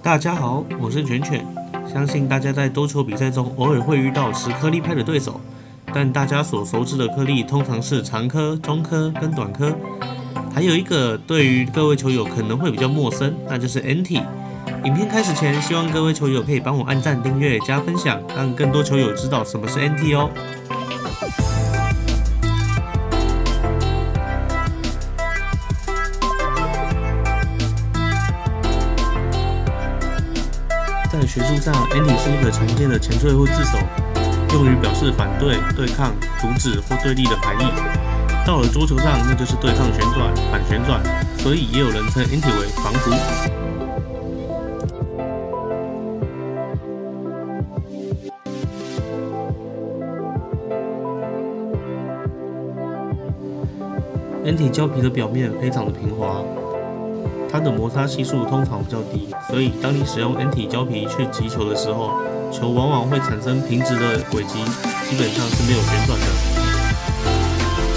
大家好，我是卷卷。相信大家在兜球比赛中偶尔会遇到持颗粒拍的对手，但大家所熟知的颗粒通常是长颗、中颗跟短颗。还有一个对于各位球友可能会比较陌生，那就是 NT。影片开始前，希望各位球友可以帮我按赞、订阅、加分享，让更多球友知道什么是 NT 哦。在学术上 ，NT 是一个常见的前缀或字首，用于表示反对、对抗、阻止或对立的含义。到了桌球上，那就是对抗旋转、反旋转，所以也有人称 NT 为防扶。NT 胶皮的表面非常的平滑，它的摩擦系数通常比较低，所以当你使用 NT 胶皮去击球的时候，球往往会产生平直的轨迹，基本上是没有旋转的。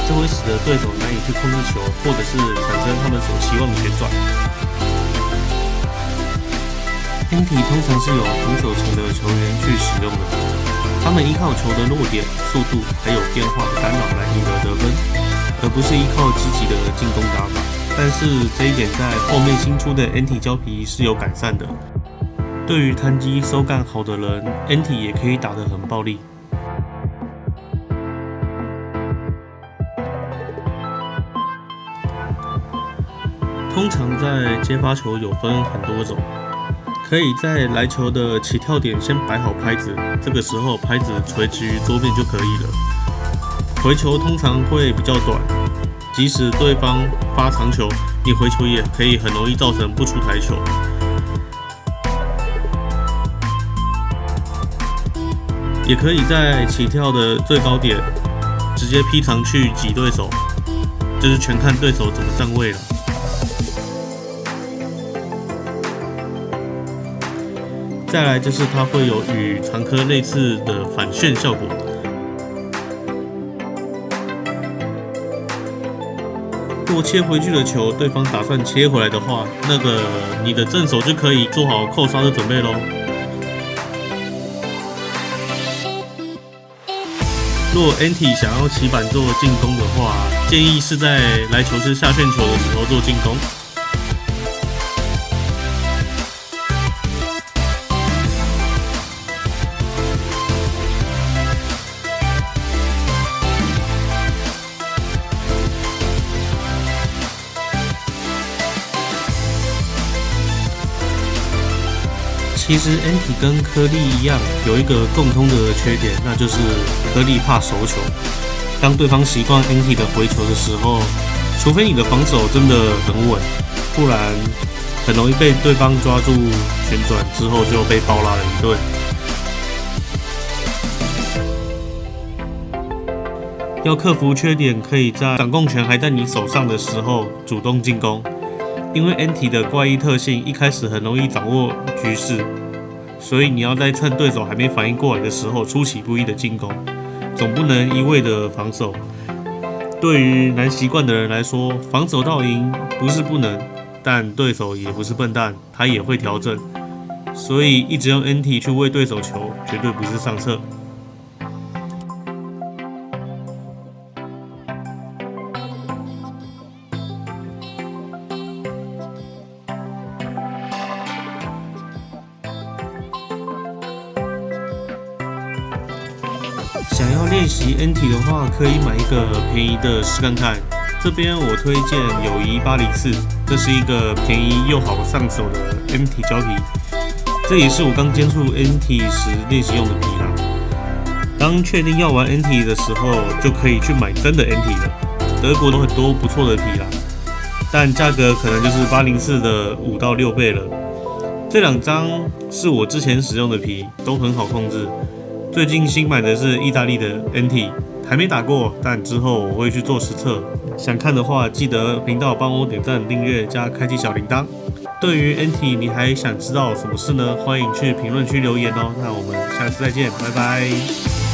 这会使得对手难以去控制球，或者是产生他们所期望的旋转。NT 通常是由防守型的球员去使用的，他们依靠球的落点、速度还有变化的干扰来赢得得分，而不是依靠积极的进攻打法。但是这一点在后面新出的 NT 胶皮是有改善的。对于弹击手感好的人 ，NT 也可以打得很暴力。通常在接发球有分很多种，可以在来球的起跳点先摆好拍子，这个时候拍子垂直于桌面就可以了。回球通常会比较短，即使对方发长球，你回球也可以很容易造成不出台球。也可以在起跳的最高点直接劈长去挤对手，就是全看对手怎么站位了。再来就是它会有与长颗类似的反旋效果。若切回去的球，对方打算切回来的话，你的正手就可以做好扣杀的准备咯。若 NT 想要起板做进攻的话，建议是在来球是下旋球的时候做进攻。其实 NT 跟颗粒一样，有一个共通的缺点，那就是颗粒怕手球。当对方习惯 NT 的回球的时候，除非你的防守真的很稳，不然很容易被对方抓住旋转之后就被暴拉了一顿。要克服缺点，可以在掌控权还在你手上的时候主动进攻。因为 NT 的怪异特性，一开始很容易掌握局势，所以你要在趁对手还没反应过来的时候出其不意的进攻，总不能一味的防守。对于难习惯的人来说，防守到赢不是不能，但对手也不是笨蛋，他也会调整，所以一直用 NT 去喂对手球，绝对不是上策。想要练习 NT 的话，可以买一个便宜的试看看。这边我推荐友谊804，这是一个便宜又好上手的 NT 胶皮。这也是我刚接触 NT 时练习用的皮啦。当确定要玩 NT 的时候，就可以去买真的 NT 了。德国有很多不错的皮啦，但价格可能就是804的5到6倍了。这两张是我之前使用的皮，都很好控制。最近新买的是意大利的 NT， 还没打过，但之后我会去做实测。想看的话，记得频道帮我点赞、订阅加开启小铃铛。对于 NT 你还想知道什么事呢？欢迎去评论区留言哦。那我们下次再见，拜拜。